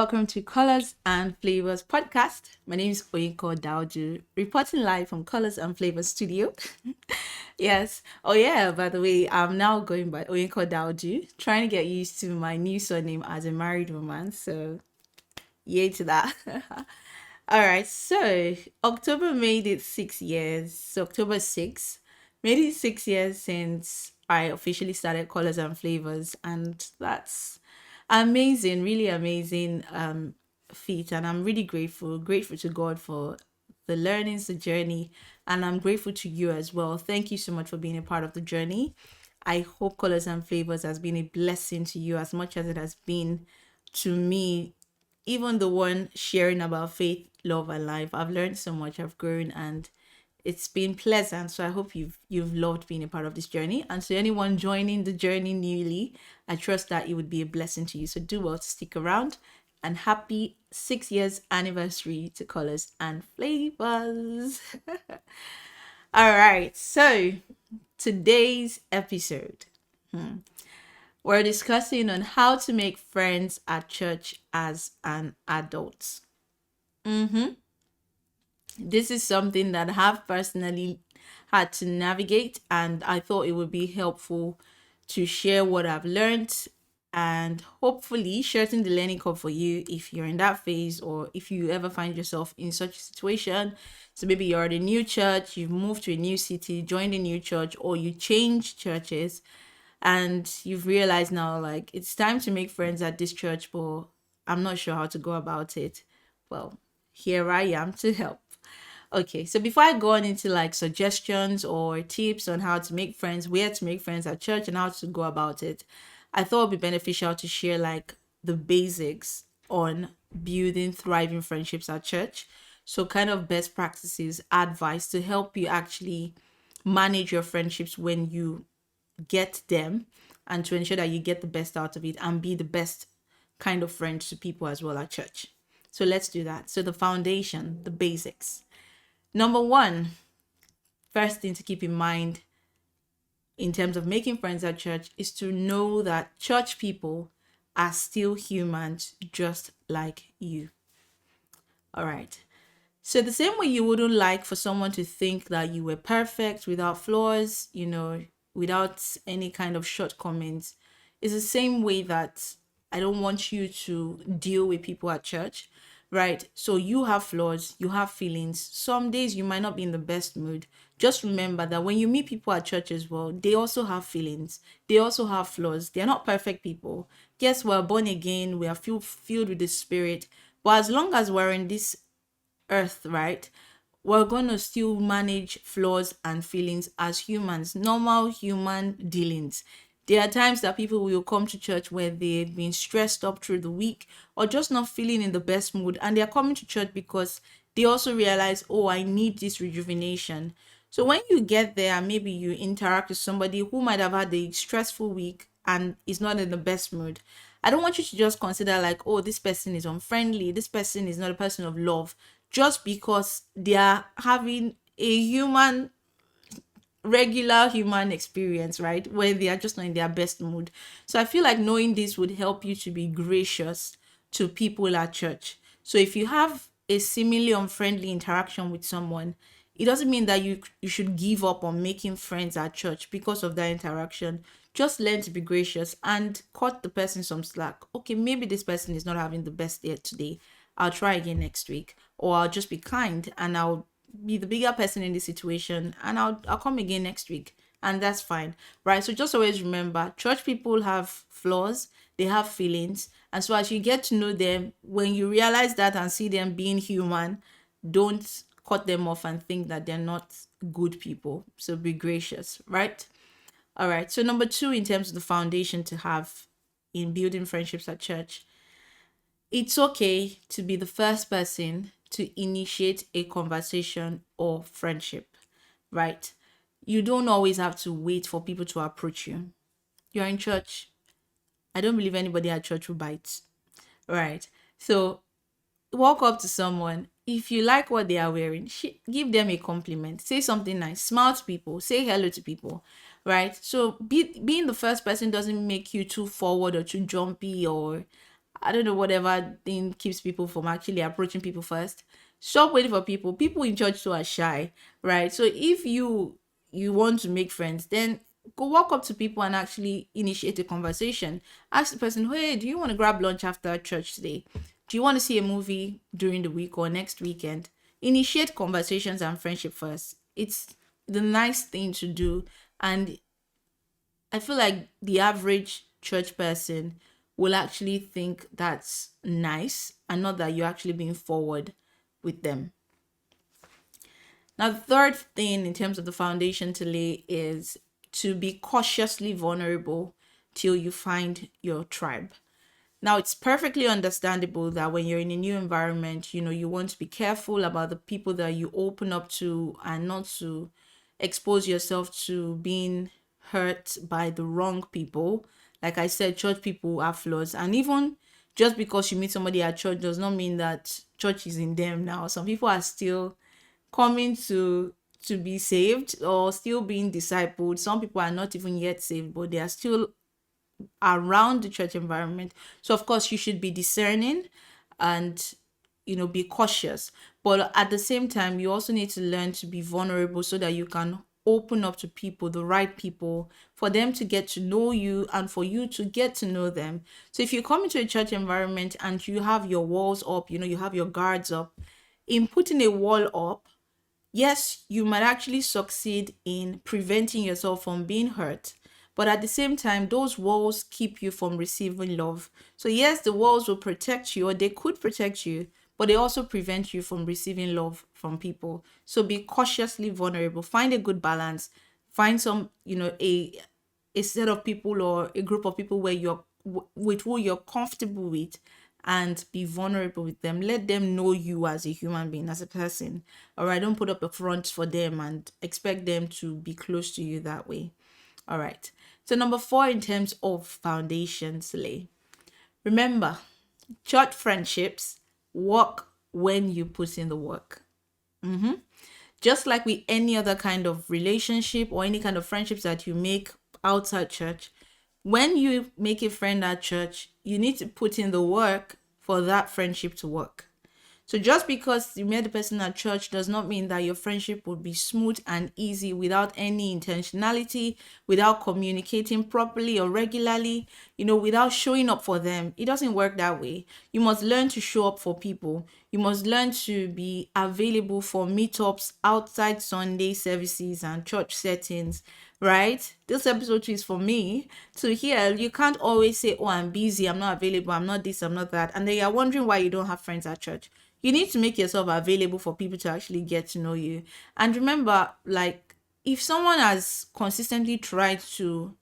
welcome to Colors and Flavors Podcast. My name is Oyinko Daoju, reporting live from Colors and Flavors Studio. Yes. Oh, yeah, by the way, I'm now going by Oyinko Daoju, trying to get used to my new surname as a married woman. So, yay to that. All right. So, October made it 6 years. So, October 6th made it 6 years since I officially started Colors and Flavors. And that's amazing, really amazing feat. And I'm really grateful to God for the learnings, the journey, and I'm grateful to you as well. Thank you so much for being a part of the journey. I hope Colors and Flavors has been a blessing to you as much as it has been to me. Even the one sharing about faith, love, and life, I've learned so much. I've grown, and it's been pleasant. So I hope you've loved being a part of this journey. And to anyone joining the journey newly, I trust that it would be a blessing to you. So do well to stick around. And happy 6 years anniversary to Colors and Flavors. All right. So today's episode, we're discussing on how to make friends at church as an adult. This is something that I have personally had to navigate, and I thought it would be helpful to share what I've learned and hopefully shorten the learning curve for you if you're in that phase or if you ever find yourself in such a situation. So maybe you're at a new church, you've moved to a new city, joined a new church, or you changed churches and you've realized now like it's time to make friends at this church, but I'm not sure how to go about it. Well, here I am to help. Okay, so before I go on into like suggestions or tips on how to make friends, where to make friends at church, and how to go about it, I thought it'd be beneficial to share like the basics on building thriving friendships at church. So, kind of best practices, advice to help you actually manage your friendships when you get them and to ensure that you get the best out of it and be the best kind of friend to people as well at church. So, let's do that. So, the foundation, the basics. Number one, first thing to keep in mind in terms of making friends at church is to know that church people are still humans just like you. All right. So the same way you wouldn't like for someone to think that you were perfect without flaws, without any kind of shortcomings, is the same way that I don't want you to deal with people at church, right? So you have flaws, you have feelings. Some days you might not be in the best mood. Just remember that when you meet people at church as well, they also have feelings. They also have flaws. They're not perfect people. Yes, we're born again. We are filled with the Spirit. But as long as we're in this earth, right, we're going to still manage flaws and feelings as humans, normal human dealings. There are times that people will come to church where they've been stressed up through the week or just not feeling in the best mood, and they're coming to church because they also realize, oh, I need this rejuvenation. So when you get there and maybe you interact with somebody who might have had a stressful week and is not in the best mood, I don't want you to just consider like, oh, this person is unfriendly, this person is not a person of love, just because they are having a regular human experience, right? Where they are just not in their best mood. So I feel like knowing this would help you to be gracious to people at church. So if you have a seemingly unfriendly interaction with someone, it doesn't mean that you should give up on making friends at church because of that interaction. Just learn to be gracious and cut the person some slack. Okay, maybe this person is not having the best day today. I'll try again next week. Or I'll just be kind and I'll be the bigger person in the situation and I'll come again next week. And that's fine. Right. So just always remember, church people have flaws, they have feelings. And so as you get to know them, when you realize that and see them being human, don't cut them off and think that they're not good people. So be gracious, right? All right. So number two, in terms of the foundation to have in building friendships at church, it's okay to be the first person to initiate a conversation or friendship, right? You don't always have to wait for people to approach you. You're in church. I don't believe anybody at church will bite, right? So walk up to someone. If you like what they are wearing, give them a compliment. Say something nice. Smile to people. Say hello to people, right? So being the first person doesn't make you too forward or too jumpy or I don't know, whatever thing keeps people from actually approaching people first. Stop waiting for people. People in church too are shy, right? So if you want to make friends, then go walk up to people and actually initiate a conversation. Ask the person, hey, do you want to grab lunch after church today? Do you want to see a movie during the week or next weekend? Initiate conversations and friendship first. It's the nice thing to do. And I feel like the average church person will actually think that's nice and not that you're actually being forward with them. Now, the third thing in terms of the foundation to lay is to be cautiously vulnerable till you find your tribe. Now, it's perfectly understandable that when you're in a new environment, you want to be careful about the people that you open up to and not to expose yourself to being hurt by the wrong people. Like I said, church people have flaws. And even just because you meet somebody at church does not mean that church is in them now. Some people are still coming to be saved or still being discipled. Some people are not even yet saved, but they are still around the church environment. So of course you should be discerning and be cautious. But at the same time, you also need to learn to be vulnerable so that you can open up to people, the right people, for them to get to know you and for you to get to know them. So if you come into a church environment and you have your walls up, you have your guards up, in putting a wall up, yes, you might actually succeed in preventing yourself from being hurt. But at the same time, those walls keep you from receiving love. So, yes, the walls will protect you, or they could protect you, but they also prevent you from receiving love from people. So, be cautiously vulnerable. Find a good balance. Find some, a set of people or a group of people where with who you're comfortable with, and be vulnerable with them. Let them know you as a human being, as a person. All right, don't put up a front for them and expect them to be close to you that way. All right. So number 4 in terms of foundations lay. Remember, church friendships work when you put in the work. Just like with any other kind of relationship or any kind of friendships that you make outside church, when you make a friend at church, you need to put in the work for that friendship to work. So just because you met the person at church does not mean that your friendship would be smooth and easy without any intentionality, without communicating properly or regularly, without showing up for them. It doesn't work that way. You must learn to show up for people. You must learn to be available for meetups outside Sunday services and church settings, right? This episode is for me to hear. You can't always say, oh, I'm busy, I'm not available, I'm not this, I'm not that. And then you're wondering why you don't have friends at church. You need to make yourself available for people to actually get to know you. And remember, like, if someone has consistently tried to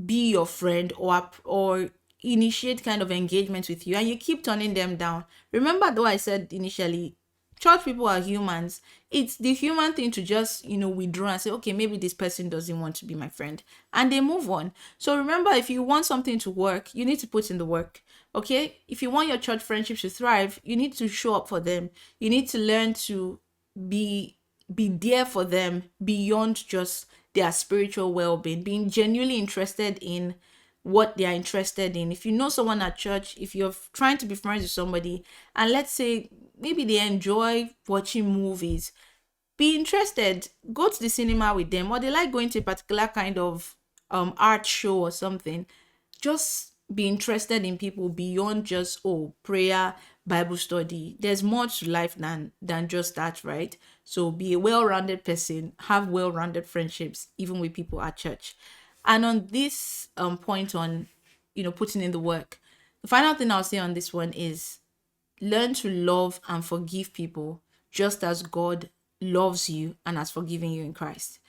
be your friend or initiate kind of engagement with you and you keep turning them down, remember, though I said initially, church people are humans. It's the human thing to just withdraw and say, okay, maybe this person doesn't want to be my friend, and they move on. So remember, if you want something to work, you need to put in the work. Okay, if you want your church friendships to thrive, you need to show up for them. You need to learn to be there for them beyond just their spiritual well-being, being genuinely interested in what they are interested in. If you know someone at church, if you're trying to be friends with somebody, and let's say maybe they enjoy watching movies, be interested, go to the cinema with them, or they like going to a particular kind of art show or something. Just be interested in people beyond just, oh, prayer, Bible study. There's more to life than just that, right? So be a well-rounded person, have well-rounded friendships even with people at church. And on this point on putting in the work, the final thing I'll say on this one is learn to love and forgive people just as God loves you and has forgiven you in Christ.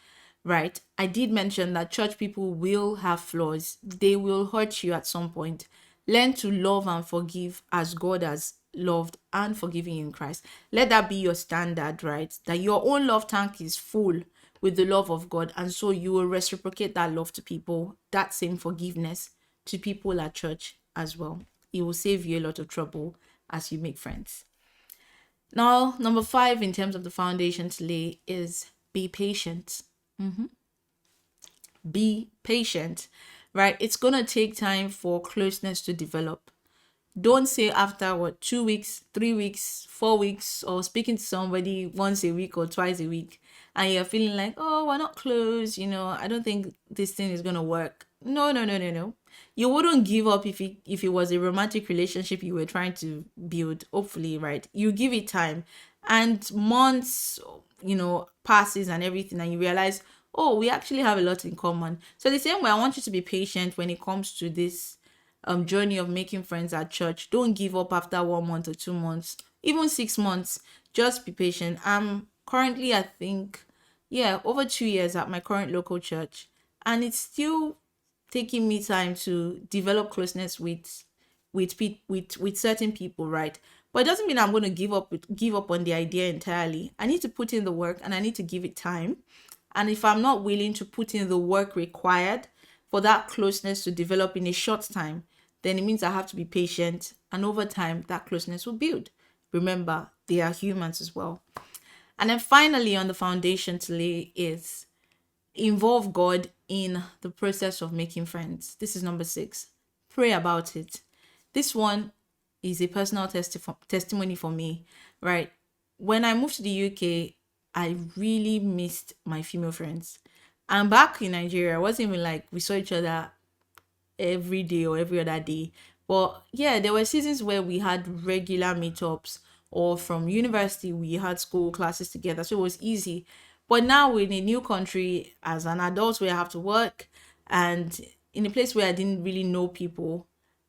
Right? I did mention that church people will have flaws. They will hurt you at some point. Learn to love and forgive as God has loved and forgiven you in Christ. Let that be your standard, right? That your own love tank is full with the love of God. And so you will reciprocate that love to people, that same forgiveness to people at church as well. It will save you a lot of trouble as you make friends. Now, number 5 in terms of the foundation to lay is be patient. Be patient. right? It's going to take time for closeness to develop. Don't say after 2 weeks, 3 weeks, 4 weeks, or speaking to somebody once a week or twice a week, and you're feeling like, oh, we're not close, I don't think this thing is gonna work. No, no, no, no, no. You wouldn't give up if it was a romantic relationship you were trying to build, hopefully, right? You give it time, and months, passes and everything, and you realize, oh, we actually have a lot in common. So the same way, I want you to be patient when it comes to this journey of making friends at church. Don't give up after 1 month or 2 months, even 6 months. Just be patient. I'm currently, I think, yeah, over 2 years at my current local church, and it's still taking me time to develop closeness with certain people, right? But it doesn't mean I'm going to give up on the idea entirely. I need to put in the work, and I need to give it time. And if I'm not willing to put in the work required for that closeness to develop in a short time, then it means I have to be patient. And over time, that closeness will build. Remember, they are humans as well. And then finally, on the foundation to lay is involve God in the process of making friends. This is number 6. Pray about it. This one is a personal testimony for me, right? When I moved to the UK, I really missed my female friends. And back in Nigeria, it wasn't even like we saw each other every day or every other day. But yeah, there were seasons where we had regular meetups, or from university, we had school classes together. So it was easy. But now we're in a new country as an adult where I have to work, and in a place where I didn't really know people,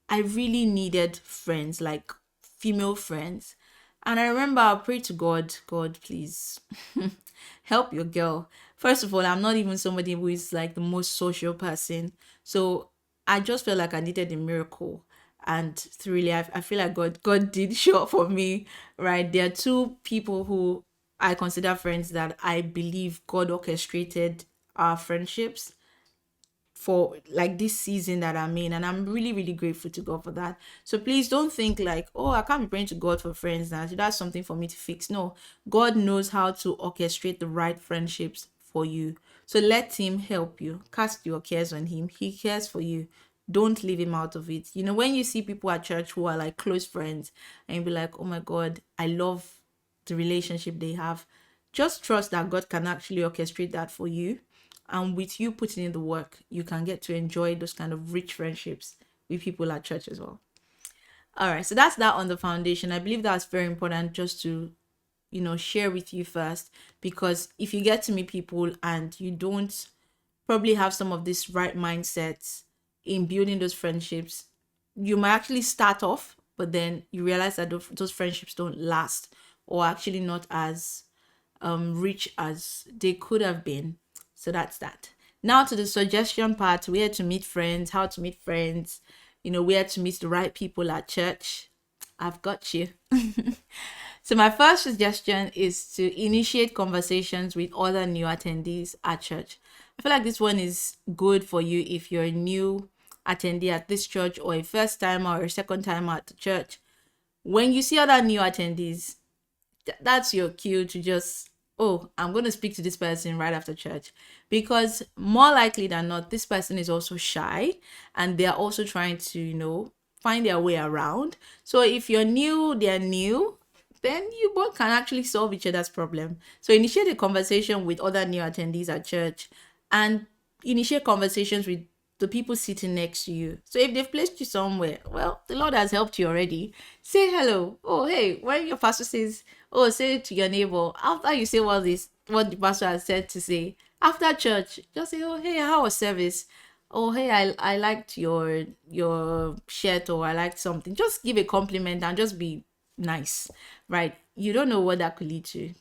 I really needed friends, like female friends. And I remember I prayed to God, God, please help your girl. First of all, I'm not even somebody who is like the most social person. So I just felt like I needed a miracle. And really, I feel like God did show up for me, right? There are two people who I consider friends that I believe God orchestrated our friendships for, like, this season that I'm in, and I'm really, really grateful to God for that. So please don't think like, oh, I can't be praying to God for friends now, so that's something for me to fix. No, God knows how to orchestrate the right friendships for you. So let him help you. Cast your cares on him. He cares for you. Don't leave him out of it. When you see people at church who are like close friends, and you be like, oh my God, I love the relationship they have, just trust that God can actually orchestrate that for you. And with you putting in the work, you can get to enjoy those kind of rich friendships with people at church as well. All right, so that's that on the foundation. I believe that's very important just to, share with you first, because if you get to meet people and you don't probably have some of this right mindsets in building those friendships, you might actually start off, but then you realize that those friendships don't last, or actually not as rich as they could have been. So that's that. Now to the suggestion part: where to meet friends, how to meet friends, where to meet the right people at church. I've got you. So my first suggestion is to initiate conversations with other new attendees at church. I feel like this one is good for you if you're a new attendee at this church, or a first timer or a second timer at the church. When you see other new attendees, that's your cue to just, oh, I'm going to speak to this person right after church, because more likely than not, this person is also shy, and they're also trying to, find their way around. So if you're new, they're new, then you both can actually solve each other's problem. So initiate a conversation with other new attendees at church, and initiate conversations with the people sitting next to you. So if they've placed you somewhere, well, the Lord has helped you already. Say hello. Oh, hey, when your pastor says, oh, say it to your neighbor. After you say what the pastor has said to say, after church, just say, oh, hey, how was service? Oh, hey, I liked your shirt, or I liked something. Just give a compliment and just be nice, right? You don't know what that could lead to.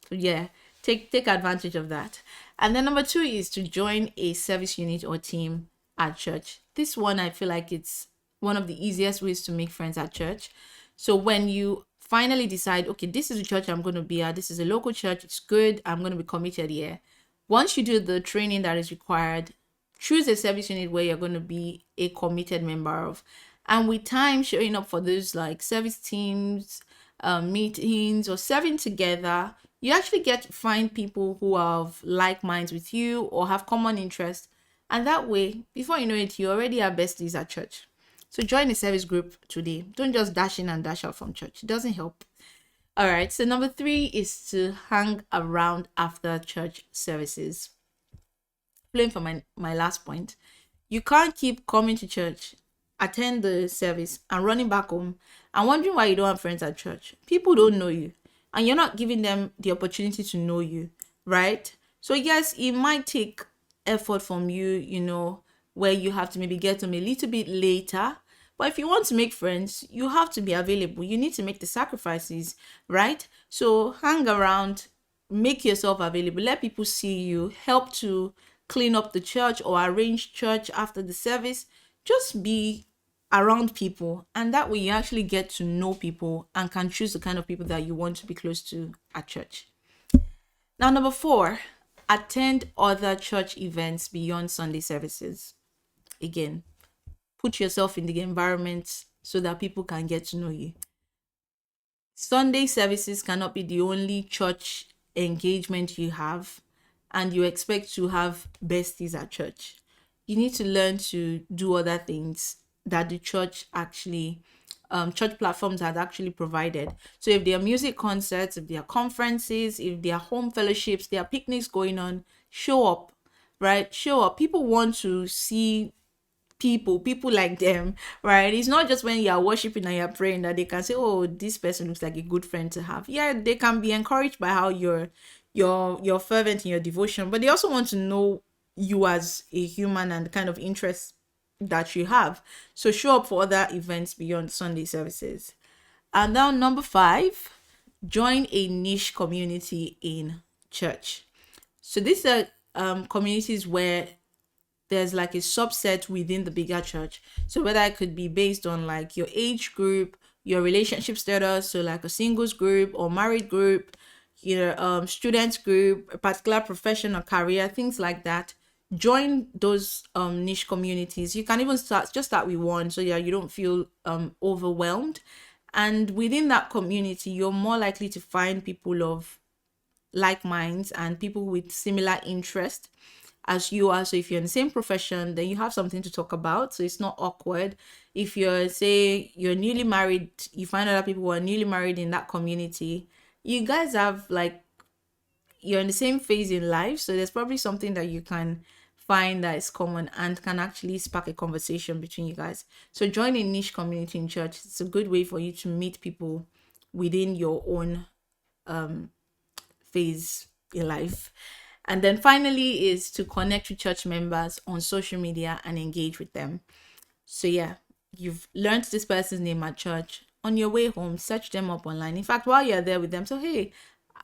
So yeah, take advantage of that. And then number 2 is to join a service unit or team at church. This one, I feel like it's one of the easiest ways to make friends at church. So when you finally decide, okay, this is the church I'm going to be at, this is a local church, it's good, I'm going to be committed here. Once you do the training that is required, choose a service unit where you're going to be a committed member of. And with time, showing up for those like service teams, meetings, or serving together, you actually get to find people who have like minds with you or have common interests. And that way, before you know it, you already have besties at church. So join a service group today. Don't just dash in and dash out from church. It doesn't help. All right. So number 3 is to hang around after church services. Playing for my last point. You can't keep coming to church, attend the service, and running back home and wondering why you don't have friends at church. People don't know you, and you're not giving them the opportunity to know you, right? So yes, it might take effort from you, where you have to maybe get them a little bit later. But if you want to make friends, you have to be available. You need to make the sacrifices, right? So hang around, make yourself available, let people see you, help to clean up the church or arrange church after the service. Just be around people, and that way you actually get to know people and can choose the kind of people that you want to be close to at church. Now, number 4, attend other church events beyond Sunday services. Again, put yourself in the environment so that people can get to know you. Sunday services cannot be the only church engagement you have, and you expect to have besties at church. You need to learn to do other things that the church actually, church platforms had actually provided. So if there are music concerts, if there are conferences, if there are home fellowships, there are picnics going on, show up, right? Show up. People want to see people like them, right? It's not just when you're worshiping and you're praying that they can say, oh, this person looks like a good friend to have. Yeah, they can be encouraged by how you're fervent in your devotion, but they also want to know you as a human and the kind of interests that you have. So show up for other events beyond Sunday services. And now number 5, join a niche community in church. So these are communities where there's like a subset within the bigger church. So whether it could be based on like your age group, your relationship status, so like a singles group or married group, your students group, a particular profession or career, things like that. Join those niche communities. You can even start with one, so yeah, you don't feel overwhelmed. And within that community, you're more likely to find people of like minds and people with similar interest as you are. So if you're in the same profession, then you have something to talk about, so it's not awkward. If you're newly married, you find other people who are newly married in that community, you guys have like, you're in the same phase in life, so there's probably something that you can find that is common and can actually spark a conversation between you guys. So join a niche community in church. It's a good way for you to meet people within your own phase in life. And then finally is to connect with church members on social media and engage with them. So yeah, you've learned this person's name at church. On your way home, search them up online. In fact, while you're there with them, so hey,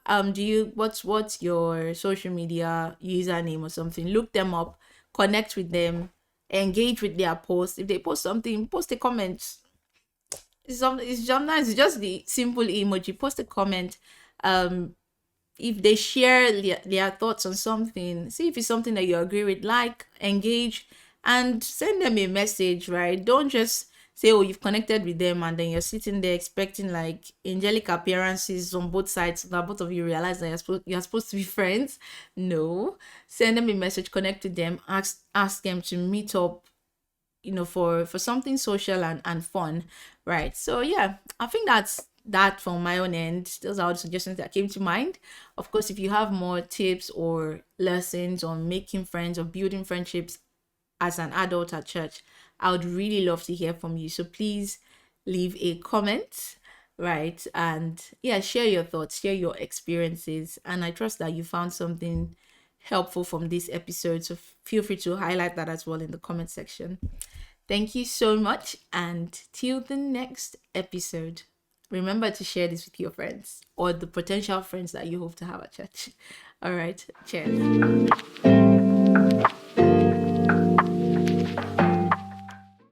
what's your social media username or something? Look them up, connect with them, engage with their posts. If they post something, post a comment. It's just the simple emoji. Post a comment. If they share their thoughts on something, see if it's something that you agree with, like, engage, and send them a message, right? Don't just say, oh, you've connected with them and then you're sitting there expecting like angelic appearances on both sides, so that both of you realize that you're supposed to be friends. No, send them a message, connect with them, ask them to meet up, for something social and fun, right? So yeah, I think that's that from my own end. Those are all the suggestions that came to mind. Of course, if you have more tips or lessons on making friends or building friendships as an adult at church, I would really love to hear from you. So please leave a comment, right? And yeah, share your thoughts, share your experiences. And I trust that you found something helpful from this episode. So feel free to highlight that as well in the comment section. Thank you so much. And till the next episode, remember to share this with your friends or the potential friends that you hope to have at church. All right. Cheers.